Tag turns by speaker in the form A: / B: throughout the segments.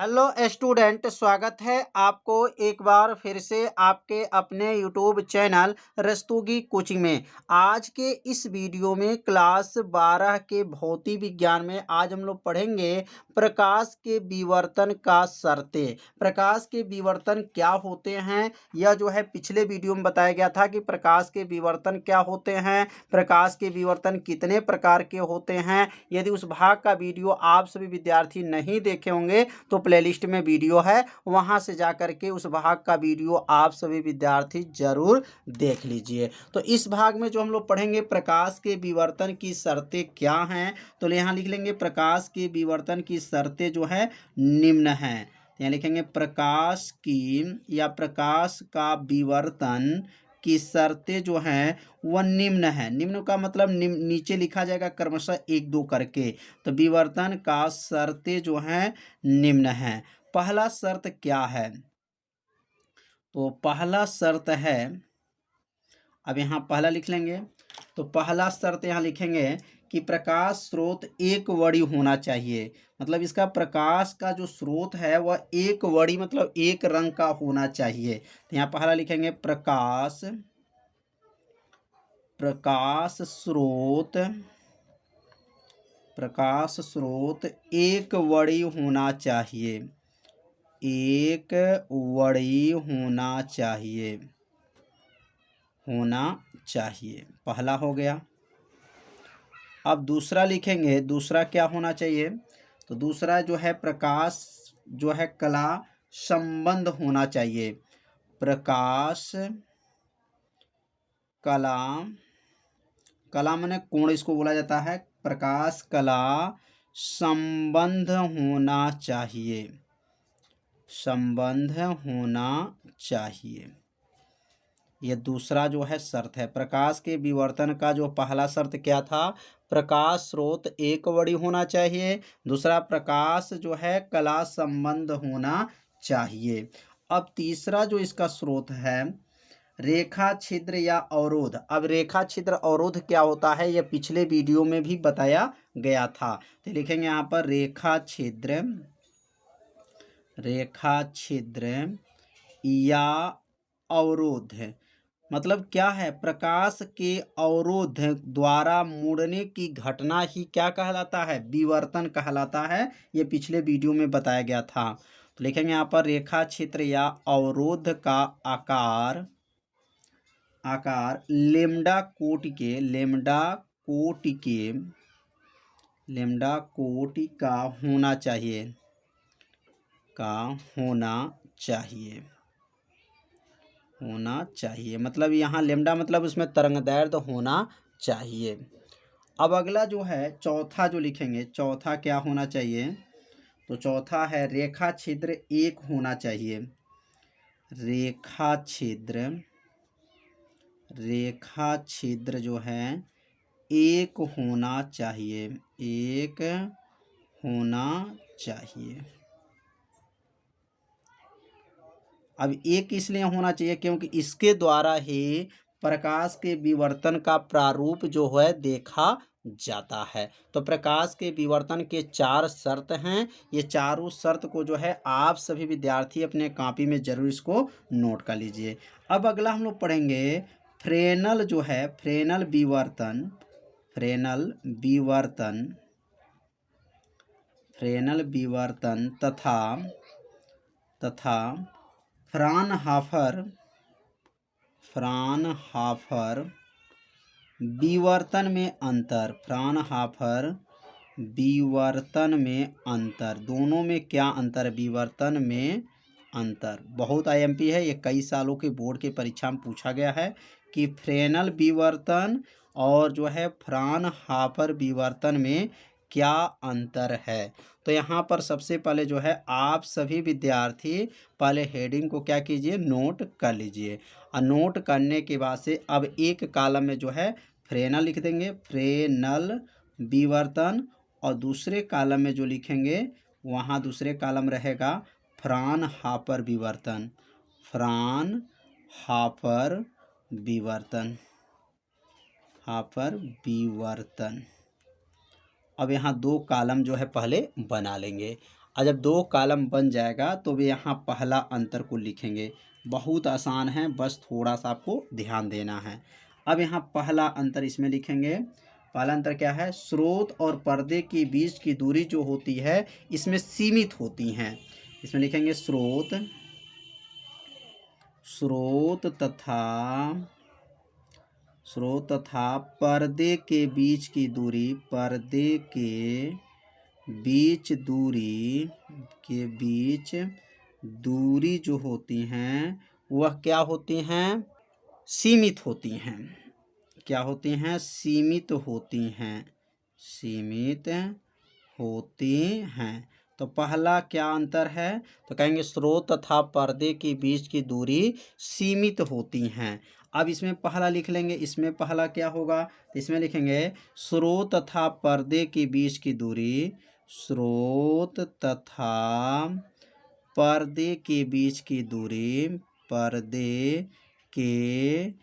A: Hello student, स्वागत है आपको एक बार फिर से आपके अपने यूट्यूब चैनल रस्तोगी कोचिंग में। आज के इस वीडियो में क्लास 12 के भौतिक विज्ञान में आज हम लोग पढ़ेंगे प्रकाश के विवर्तन का शर्तें। प्रकाश के विवर्तन क्या होते हैं, यह जो है पिछले वीडियो में बताया गया था कि प्रकाश के विवर्तन क्या होते हैं, प्रकाश के विवर्तन कितने प्रकार के होते हैं। यदि उस भाग का वीडियो आप सभी विद्यार्थी नहीं देखे होंगे तो प्लेलिस्ट में वीडियो है, वहां से जाकर के उस भाग का वीडियो आप सभी विद्यार्थी जरूर देख लीजिए। तो इस भाग में जो हम लोग पढ़ेंगे प्रकाश के विवर्तन की शर्तें क्या हैं, तो यहाँ लिख लेंगे प्रकाश के विवर्तन की शर्तें जो है निम्न हैं। यहाँ लिखेंगे प्रकाश की या प्रकाश का विवर्तन की शर्तें जो हैं वह निम्न है। निम्न का मतलब नीचे लिखा जाएगा क्रमशः 1-2 करके। तो विवर्तन का शर्तें जो हैं निम्न है। पहला शर्त क्या है, तो पहला शर्त है, अब यहाँ पहला लिख लेंगे। तो पहला शर्त यहाँ लिखेंगे कि प्रकाश स्रोत एक वड़ी होना चाहिए। मतलब इसका प्रकाश का जो स्रोत है वह एक वड़ी मतलब एक रंग का होना चाहिए। तो यहाँ पहला लिखेंगे प्रकाश स्रोत एक वड़ी होना चाहिए। एक वड़ी होना चाहिए, पहला हो गया। अब दूसरा लिखेंगे, दूसरा क्या होना चाहिए, तो दूसरा जो है प्रकाश जो है कला संबंध होना चाहिए। प्रकाश कला माने कोण इसको बोला जाता है। प्रकाश कला संबंध होना चाहिए। ये दूसरा जो है शर्त है। प्रकाश के विवर्तन का जो पहला शर्त क्या था, प्रकाश स्रोत एक वड़ी होना चाहिए। दूसरा प्रकाश जो है कला संबंध होना चाहिए। अब तीसरा जो इसका स्रोत है रेखा छिद्र या अवरोध। अब रेखा छिद्र अवरोध क्या होता है यह पिछले वीडियो में भी बताया गया था। तो लिखेंगे यहाँ पर रेखा छिद्र या अवरोध। मतलब क्या है, प्रकाश के अवरोध द्वारा मुड़ने की घटना ही क्या कहलाता है, विवर्तन कहलाता है। ये पिछले वीडियो में बताया गया था। तो लिखेंगे यहाँ पर रेखा छिद्र या अवरोध का आकार लेम्डा कोटि का होना चाहिए। मतलब यहाँ लेम्डा मतलब उसमें तरंगदैर्ध्य होना चाहिए। अब अगला जो है चौथा जो लिखेंगे, चौथा क्या होना चाहिए, तो चौथा है रेखा छिद्र एक होना चाहिए। रेखा छिद्र जो है एक होना चाहिए। अब एक इसलिए होना चाहिए क्योंकि इसके द्वारा ही प्रकाश के विवर्तन का प्रारूप जो है देखा जाता है। तो प्रकाश के विवर्तन के 4 शर्त हैं। ये चारों शर्त को जो है आप सभी विद्यार्थी अपने कॉपी में जरूर इसको नोट कर लीजिए। अब अगला हम लोग पढ़ेंगे फ्रेनल जो है फ्रेनल विवर्तन तथा फ्रानहाफर विवर्तन में अंतर। दोनों में क्या अंतर, विवर्तन में अंतर। बहुत आईएमपी है, ये कई सालों के बोर्ड के परीक्षा में पूछा गया है कि फ्रेनल विवर्तन और जो है फ्रानहाफर विवर्तन में क्या अंतर है। तो यहाँ पर सबसे पहले जो है आप सभी विद्यार्थी पहले हेडिंग को क्या कीजिए, नोट कर लीजिए। और नोट करने के बाद से अब एक कॉलम में जो है फ्रेनल लिख देंगे, फ्रेनल विवर्तन, और दूसरे कॉलम में जो लिखेंगे वहाँ दूसरे कॉलम रहेगा फ्रानहाफर विवर्तन। अब यहाँ 2 कॉलम जो है पहले बना लेंगे। और जब 2 कॉलम बन जाएगा तो वे यहाँ पहला अंतर को लिखेंगे। बहुत आसान है, बस थोड़ा सा आपको ध्यान देना है। अब यहाँ पहला अंतर इसमें लिखेंगे। पहला अंतर क्या है? स्रोत और पर्दे के बीच की दूरी जो होती है इसमें सीमित होती हैं। इसमें लिखेंगे स्रोत तथा पर्दे के बीच की दूरी, पर्दे के बीच दूरी जो होती हैं वह क्या होती हैं? सीमित होती हैं। क्या होती हैं? सीमित होती हैं। तो पहला क्या अंतर है? तो कहेंगे स्रोत तथा पर्दे के बीच की दूरी सीमित होती हैं। अब इसमें पहला लिख लेंगे। इसमें पहला क्या होगा? तो इसमें लिखेंगे स्रोत तथा पर्दे के बीच की दूरी, स्रोत तथा पर्दे के बीच की दूरी, पर्दे के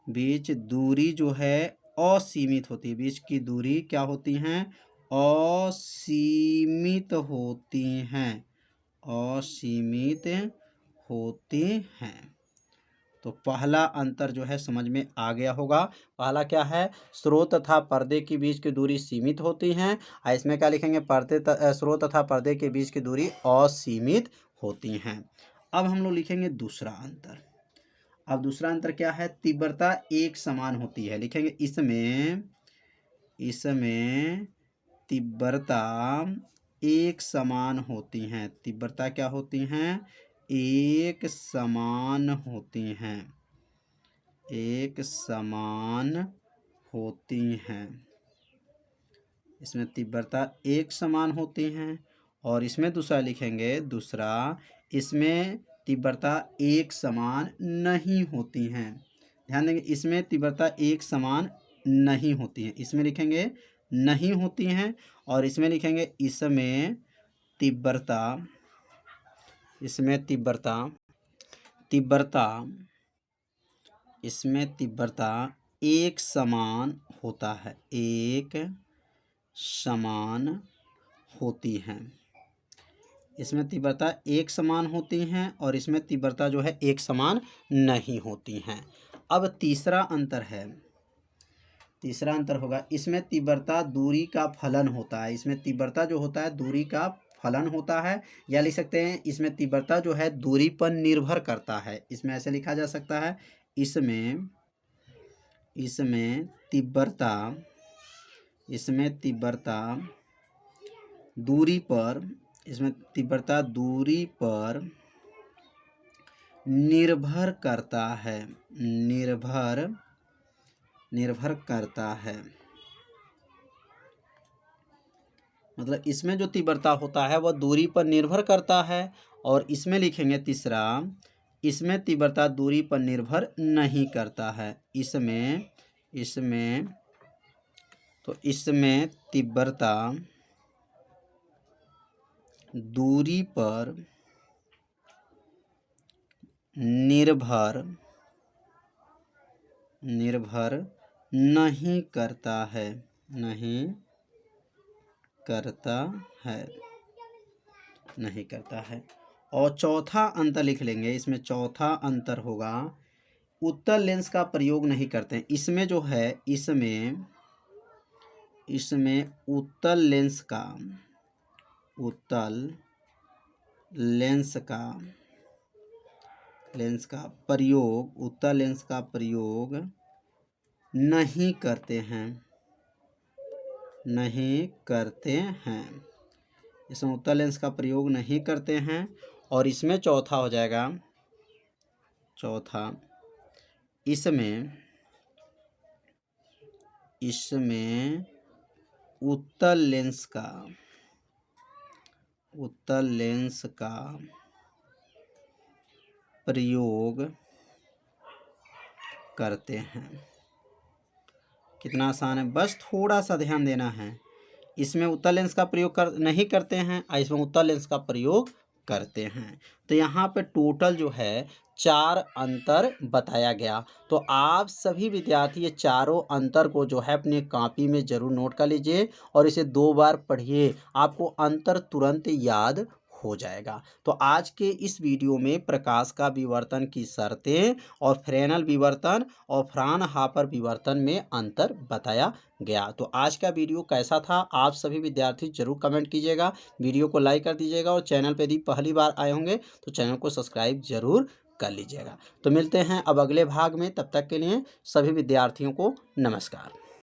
A: बीच दूरी जो है असीमित होती है। बीच की दूरी क्या होती हैं? असीमित होती हैं। तो पहला अंतर जो है समझ में आ गया होगा। पहला क्या है? स्रोत तथा पर्दे के बीच की दूरी सीमित होती हैं। और इसमें क्या लिखेंगे? स्रोत तथा पर्दे के बीच की दूरी असीमित होती हैं। अब हम लोग लिखेंगे दूसरा अंतर। अब दूसरा अंतर क्या है? तीव्रता एक समान होती है। लिखेंगे इसमें तीव्रता एक समान होती हैं। तीव्रता क्या होती हैं? एक समान होती हैं। इसमें तीव्रता एक समान होती हैं। और इसमें दूसरा लिखेंगे, इसमें तीव्रता एक समान नहीं होती हैं। ध्यान देंगे, इसमें तीव्रता एक समान नहीं होती है। इसमें लिखेंगे नहीं होती हैं। और इसमें लिखेंगे इसमें तीव्रता एक समान होता है, एक समान होती हैं। इसमें तीव्रता एक समान होती हैं और इसमें तीव्रता जो है एक समान नहीं होती हैं। अब तीसरा अंतर होगा, इसमें तीव्रता दूरी का फलन होता है। इसमें तीव्रता जो होता है दूरी का फलन होता है, या लिख सकते हैं इसमें तीव्रता जो है दूरी पर निर्भर करता है। इसमें ऐसे लिखा जा सकता है, इसमें तीव्रता दूरी पर निर्भर करता है। मतलब इसमें जो तीव्रता होता है वह दूरी पर निर्भर करता है। और इसमें लिखेंगे तीसरा, इसमें तीव्रता दूरी पर निर्भर नहीं करता है। इसमें तीव्रता दूरी पर निर्भर नहीं करता है। और चौथा अंतर लिख लेंगे। इसमें चौथा अंतर होगा, उत्तल लेंस का प्रयोग नहीं करते हैं। इसमें जो है इसमें उत्तल लेंस का प्रयोग नहीं करते हैं। इसमें उत्तल लेंस का प्रयोग नहीं करते हैं। और इसमें चौथा हो जाएगा, इसमें उत्तल लेंस का प्रयोग करते हैं। कितना आसान है, बस थोड़ा सा ध्यान देना है। इसमें उत्तल लेंस का प्रयोग नहीं करते हैं और इसमें उत्तल लेंस का प्रयोग करते हैं। तो यहाँ पे टोटल जो है 4 अंतर बताया गया। तो आप सभी विद्यार्थी ये चारों अंतर को जो है अपनी कॉपी में ज़रूर नोट कर लीजिए और इसे 2 बार पढ़िए, आपको अंतर तुरंत याद हो जाएगा। तो आज के इस वीडियो में प्रकाश का विवर्तन की शर्तें और फ्रेनेल विवर्तन और फ्राउनहोफर विवर्तन में अंतर बताया गया। तो आज का वीडियो कैसा था आप सभी विद्यार्थी जरूर कमेंट कीजिएगा, वीडियो को लाइक कर दीजिएगा और चैनल पे यदि पहली बार आए होंगे तो चैनल को सब्सक्राइब जरूर कर लीजिएगा। तो मिलते हैं अब अगले भाग में, तब तक के लिए सभी विद्यार्थियों को नमस्कार।